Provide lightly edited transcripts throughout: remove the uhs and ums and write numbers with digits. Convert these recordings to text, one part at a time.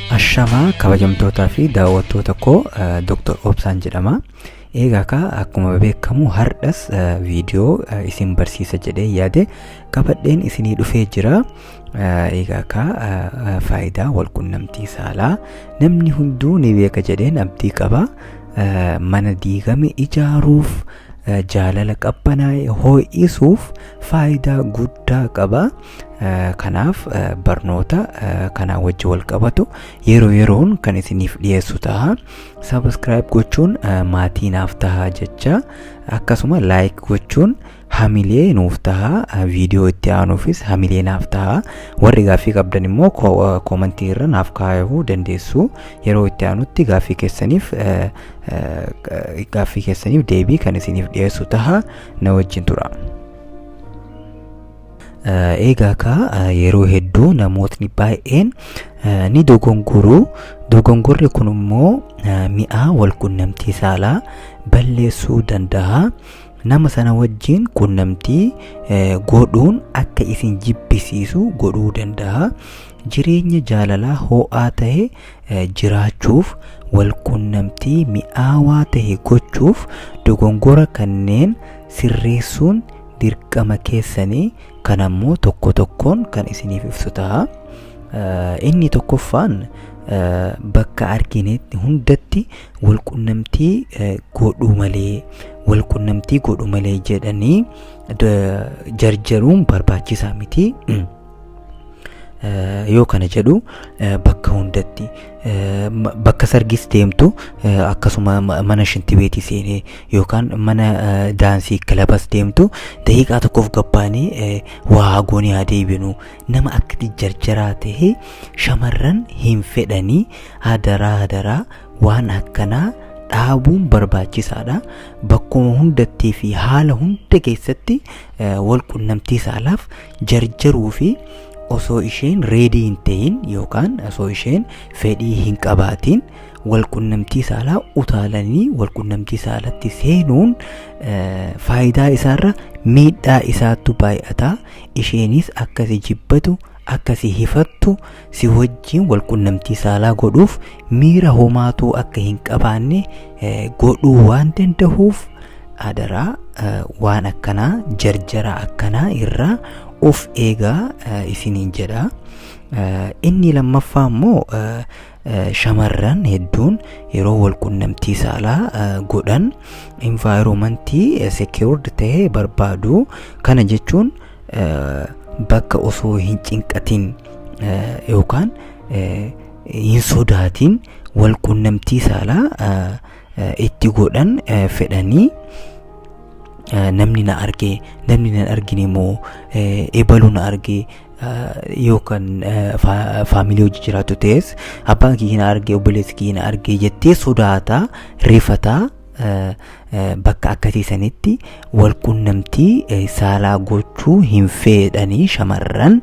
Ashamaa kabajamtootaa fi daawwattoota koo Dr. Obsaan jedhama. Egaa akkuma beekamu hardhas viidiyoo isin barsiisa jedhee yaade qabadheen isinii dhufee jira. Egaa faayidaa walqunnamtii saalaa namni hunduu ni beeka jedheen abdii qaba. Mana diigame ijaaruuf, jaalala qabbanaa'e ho'isuuf faayidaa guddaa qaba. Kanaaf barnoota kana wajji wal qabatu yeroo yeroon kan isiniif dhiyeessu ta'a. Subscribe gochuun maatii naaf ta'a jecha, akkasuma like gochuun hamilee nuuf ta'a. Viidiyoo itti aanuufis hamilee naaf ta'a. Warri gaaffii qabdan immoo koomentii irra naaf kaa'uu dandeessu. Yeroo itti aanutti gaaffii keessaniif deebii kan isiniif dhiyeessu ta'a. Na wajjin tura. Egaa yeroo hedduu namootni baay'een ni dogongoruu. Dogongorri kun immoo mi'aa walqunnamtii saalaa balleessuu danda'a. Nama sana wajjin qunnamtii godhuun akka isin jibbisiisu godhuu danda'a. Jireenya jaalalaa ho'aa ta'e jiraachuuf, walqunnamtii mi'aawaa ta'e gochuuf dogongora kanneen sirreessuun dirqama keessanii. Kan ammoo tokko tokkoon kan isiniif ibsu ta'a. Inni tokkoffaan bakka arginetti hundatti walqunnamtii godhu malee jedhanii jarjaruun barbaachisaa miti. Yoo kana jedhu bakka hundatti bakka sargis deemtu, akkasuma mana shintibeetii seenee yookaan mana daansii kilabas deemtu daqiiqaa tokkoof gabbaanee waa goonee haa deebinu. Nama akkati jarjaraa ta'e shamarran hin fedhanii. Hadaraa waan akkanaa dhaabuun barbaachisaadha. Bakkuma hundattii fi haala hunda keessatti walqunnamtii saalaaf jarjaruu fi osoo isheen reedii hin ta'in yookaan osoo isheen fedhii hin qabaatiin walqunnamtii saalaa utaalanii walqunnamtii saalatti seenuun faayidaa isaarra miidhaa isaattu baay'ata. Isheenis akkasi jibbatu, akkasi hifattu, si wajjin walqunnamtii saalaa godhuuf miira homaatuu akka hin qabaanne godhuu waan danda'uuf adaraa waan akkanaa jarjara akkanaa irraa of eegaa isiniin jedha. Inni lammaffaa immoo shamarran hedduun yeroo walqunnamtii saalaa godhan environmentii secured ta'e barbaadu. Kana jechuun bakka osoo hin cinqatin yookaan hin sodaatin walqunnamtii saalaa itti godhan fedhanii. Namni na argine moo ebaluu na arge yookaan faamilii hojii jiraatu ta'es abbaan kiyya na arge, obboleessi kiyya na arge jettee sodaataa, rifataa. Bakka akkasii sanitti walqunnamtii saalaa gochuu hin fedhanii shamarran.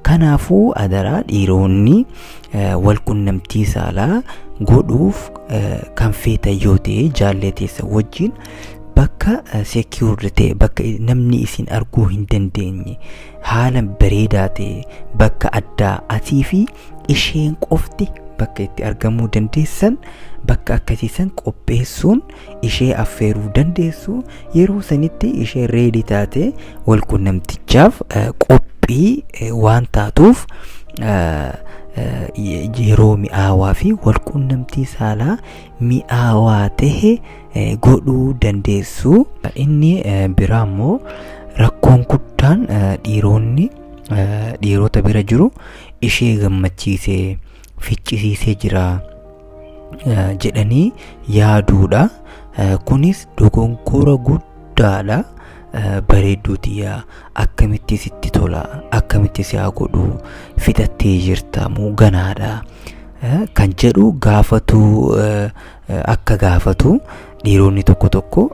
Kanaafuu adaraa dhiironni walqunnamtii saalaa godhuuf kan feetan yoo ta'e jaalleteessa wajjin bakka secured ta'e, bakka namni isin arguu hin dandeenye, haala bareedaa ta'e, bakka addaa atii fi isheen qofti bakka itti argamuu dandeessan bakka akkasiisan qopheessuun ishee affeeruu dandeessu. Yeroo sanitti ishee reedii taate walqunnamtichaaf qophii waan taatuuf yeroo mi'aawaa fi walqunnamtii saalaa mi'aawaa ta'e godhuu dandeessu. Inni biraa immoo rakkoon guddaan dhiirota bira jiru ishee gammachiisee ficcisiisee jira jedhanii yaaduudha. Kunis dogongora guddaadha. Bareedduuti yaa akkamitti sitti tola, akkamitti si haa godhu, fixattee jirta moo ganaadha kan jedhu akka gaafatu dhiironni tokko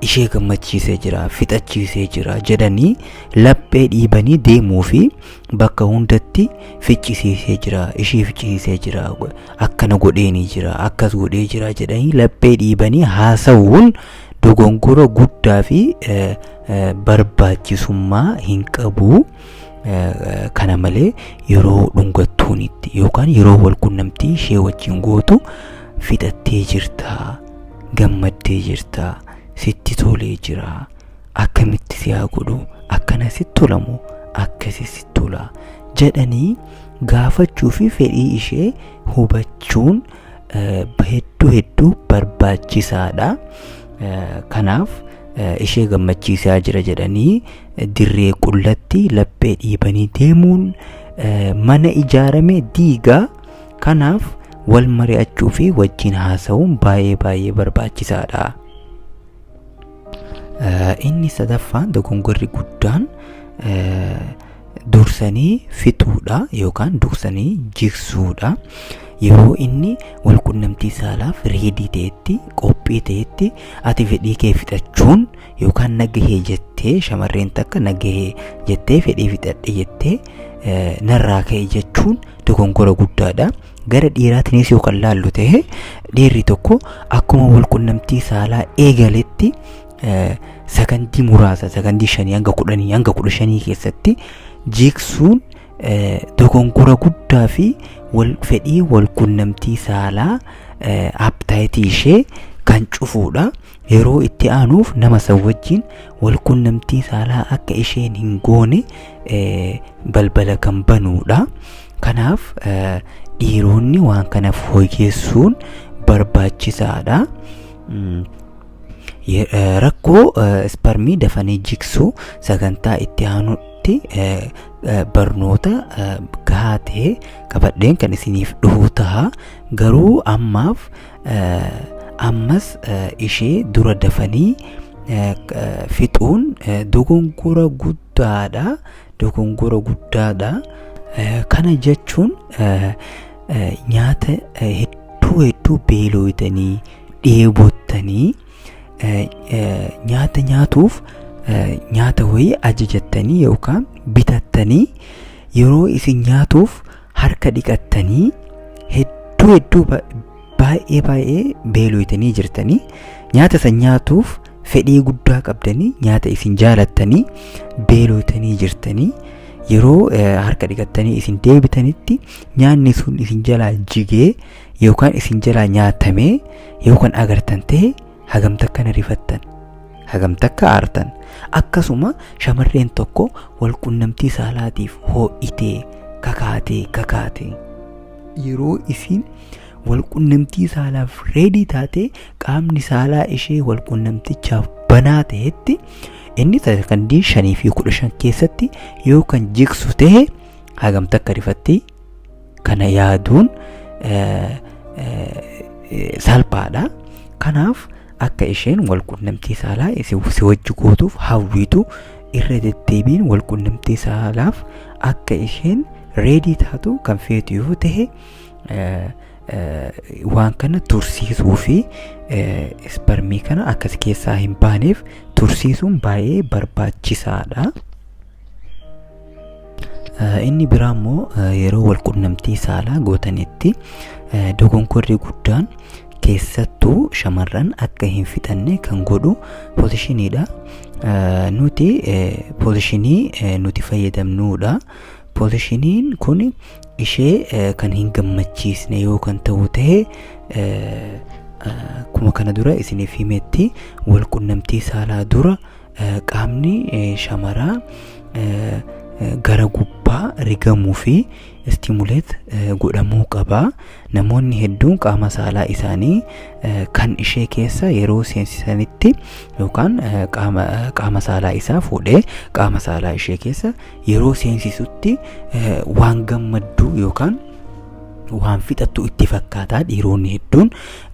ishee gammachiisee jira, fixachiisee jira jedhanii laphee dhiibanii deemuu fi bakka hundatti ficcisiisee jira, ishee ficcisiisee jira, akkana godheenii jira, akkas godhee jira jedhanii laphee dhiibanii haasa'uun dogongora guddaa fi barbaachisummaa hin qabu. kana malee yeroo dhungattuunitti yookaan yeroo wal qunnamtii ishee wajjin gootu fixattee jirta, gammaddee jirta, sitti tolee jira, akkamitti si haa godhu, akkana sitti tolamu, akkasi sitti tola jedhanii gaafachuu fi fedhii ishee hubachuun hedduu barbaachisaadha. Kanaaf ishee gammachiisaa jira jedhanii dirree qullatti laphee dhiibanii deemuun mana ijaarame diigaa. Kanaaf wal mari'achuu fi wajjin haasa'uun baay'ee barbaachisaadha. Inni sadaffaan dogongorri guddaan dursanii fixuudha yookaan dursanii jigsuudha. Yeroo inni wal qunnamtii saalaaf reedii ta'etti, qophii ta'etti ati fedhii kee fixachuun yookaan nagahee jettee, shamarreen takka nagahee jettee fedhii fixadhe jettee narraa ka'e jechuun dogongora guddaadha. Gara dhiiraatiinis yookaan laallu ta'e dhiirri tokko akkuma wal qunnamtii saalaa eegaletti sakandii muraasa, sakandii 5 hanga 10 hanga 15 keessatti jigsuun dogongora guddaa fi fedhii wal qunnamtii saalaa appetaayitii ishee kan cufuudha. Yeroo itti aanuuf nama san wajjin wal qunnamtii saalaa akka isheen hin goone balbala kan banuudha. Kanaaf dhiironni waan kana fooyyessuun barbaachisaadha. Rakkoo isparmii dafanii jigsuu sagantaa itti aanutti barnoota gahaa ta'e qabadheen kan isiniif dhufu ta'a. Garuu ammas ishee dura dafanii fixuun dogongora guddaadha. Kana jechuun nyaata hedduu beelooytanii dheebottanii nyaata nyaatuuf nyaata wayii ajajattanii yookaan bitattanii yeroo isin nyaatuuf harka dhiqattanii hedduu baay'ee beelooytanii jirtanii nyaata san nyaatuuf fedhii guddaa qabdanii nyaata isin jaalattanii beelooytanii jirtanii yeroo harka dhiqattanii isin deebitanitti nyaanni sun isin jalaa jigee yookaan isin jalaa nyaatamee yookaan agartan ta'e hagam takka rifattan, hagam takka aartan. Akkasuma shamarreen tokko wal qunnamtii saalaatiif hoo'itee kakaatee yeroo isin wal qunnamtii saalaaf reedii taate qaamni saalaa ishee wal qunnamtichaaf banaa ta'etti inni sakandii 5 fi 15 keessatti yoo kan jigsu ta'e hagam takka rifattee kana yaaduun salphaadha. Kanaaf akka isheen wal qunnamtii saalaa si wajji gootuuf hawwitu irra deddeebiin wal qunnamtii saalaaf akka isheen reedii taatu kan feetu yoo ta'e waan kana tursiisuu fi isparmii kana akkas keessaa hin baaneef tursiisuun baay'ee barbaachisaadha. Inni biraa immoo yeroo wal qunnamtii saalaa gootanitti dogongorri guddaan keessattuu shamarran akka hin fixanne kan godhu poozishiniidha. Nuti poozishinii nuti fayyadamnuudha. Poozishiniin kun ishee kan hin gammachiisne yoo kan ta'u ta'e kuma kana dura isiniif himetti wal qunnamtii saalaa dura qaamni shamaraa gara gubbaa rigamuu fi stimuleet godhamuu qaba. Namoonni hedduun qaama saalaa isaanii kan ishee keessa yeroo seensisanitti yookaan qaama saalaa isaa fuudhee qaama saalaa ishee keessa yeroo seensisutti waan gammaddu yookaan waan fixattu itti fakkaataa dhiironni hedduun.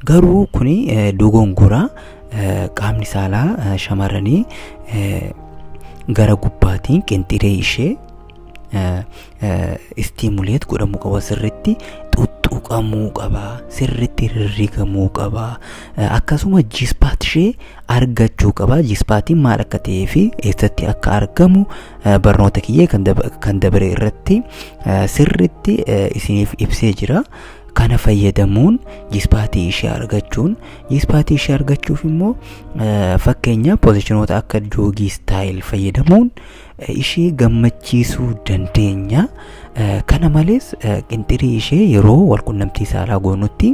Garuu kuni dogongora. Qaamni saalaa shamarranii gara gubbaatiin qinxiree ishee stimuleet godhamuu qaba, sirritti xuxuqamuu qaba, sirritti rirrigamuu qaba. Akkasuma jispaat ishee argachuu qaba. Jispaatiin maal akka ta'ee fi eessatti akka argamu barnoota kiyyee kan dabare irratti sirritti isiniif ibsee jira. kana fayyadamuun jispaatii ishee argachuun jispaatii ishee argachuuf immoo fakkeenya pozishinoota akka joogii staayil fayyadamuun ishee gammachiisuu dandeenya. Kana malees qinxirii ishee yeroo walqunnamtii saalaa goonutti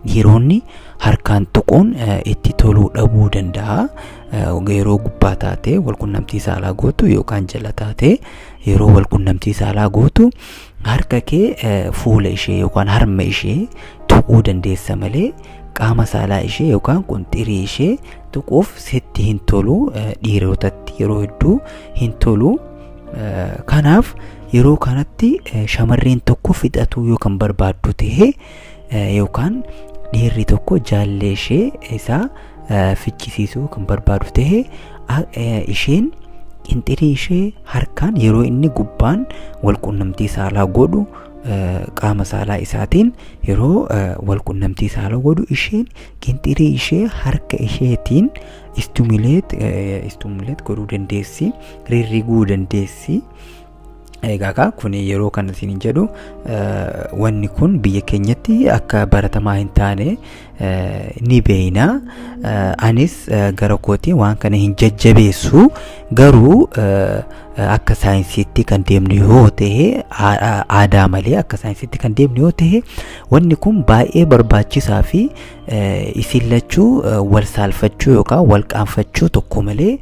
dhiironni harkaan tuquun itti toluu dhabuu danda'a. Yeroo gubbaa taatee walqunnamtii saalaa gootu yookaan jala taatee yeroo walqunnamtii saalaa gootu harka kee fuula ishee yookaan harma ishee tuquu dandeessa malee qaama saalaa ishee yookaan qinxirii ishee tuquuf sitti hin tolu. Dhiirotatti yeroo hedduu hin tolu. Kanaaf yeroo kanatti shamarreen tokko fixatuu yookaan barbaaddu ta'e yookaan dhiirri tokko jaallee ishee isaa fichisiisuu kan barbaadu ta'e isheen qinxirii ishee harkaan yeroo inni gubbaan walqunnamtii saalaa godhu qaama saalaa isaatiin yeroo walqunnamtii saalaa godhu isheen qinxirii ishee harka isheetiin istimuleet godhuu dandeessi, rirriguu dandeessi. Egaa kun yeroo kana isin jedhu wanni kun biyya keenyatti akka baratamaa hin taane ni beeyna. Anis gara kootii waan kana hin jajjabeessu, garuu akka saayinsiitti kan deemnu yoo ta'e aadaa malee akka saayinsiitti kan deemnu yoo ta'e wanni kun baay'ee barbaachisaa fi isin lachuu wal saalfachuu yookaan wal qaanfachuu tokko malee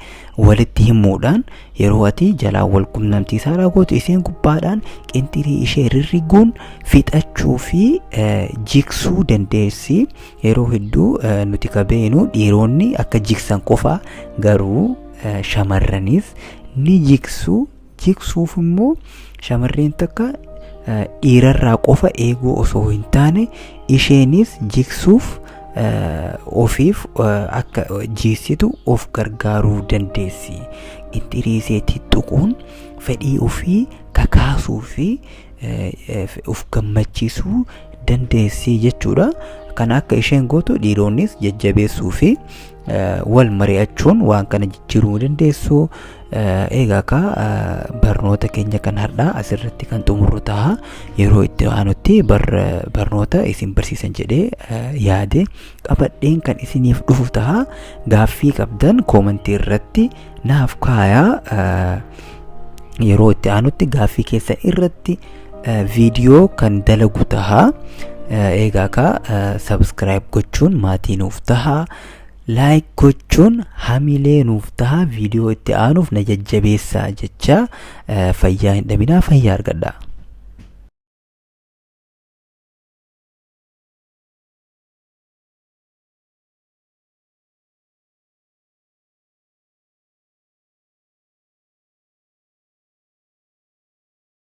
walitti himuudhaan yeroo ati jalaa walqunnamtii saalaa gootu isheen gubbaadhaan qinxirii ishee rirriguun fixachuu fi jiksuu dandeessi. Yeroo hedduu nuti kabeenu dhiironni akka jiksan qofa, garuu shamarranis ni jiksuuf immoo shamarreen takka dhiirarraa qofa eeguu osoo hin taane isheenis jiksuuf ofiif akka jiisitu of gargaaruu dandeessi. Qinxirii isheetti tuquun fedhii ofii kakaasuu fi of gammachiisuu dandeessi jechuudha. Kan akka isheen gootu dhiironnis jajjabeessuu fi wal mari'achuun waan kana jijjiiruu dandeessu. Egaa barnoota keenya kan har'aa asirratti kan xumurru ta'a. Yeroo itti aanutti barnoota isin barsiisan jedhee yaade qabadheen kan isiniif dhufu ta'a. Gaaffii qabdan koomentii irratti naaf kaayaa. Yeroo itti aanutti gaaffii keessan irratti viidiyoo kan dalagu ta'a. Egaa subscribe gochuun maatii nuuf ta'a. Like gochuun hamilee nuuf ta'a. Viidiyoo itti aanuuf na jajjabeessaa jecha fayyaa hin dhabinaa, fayyaa argadhaa.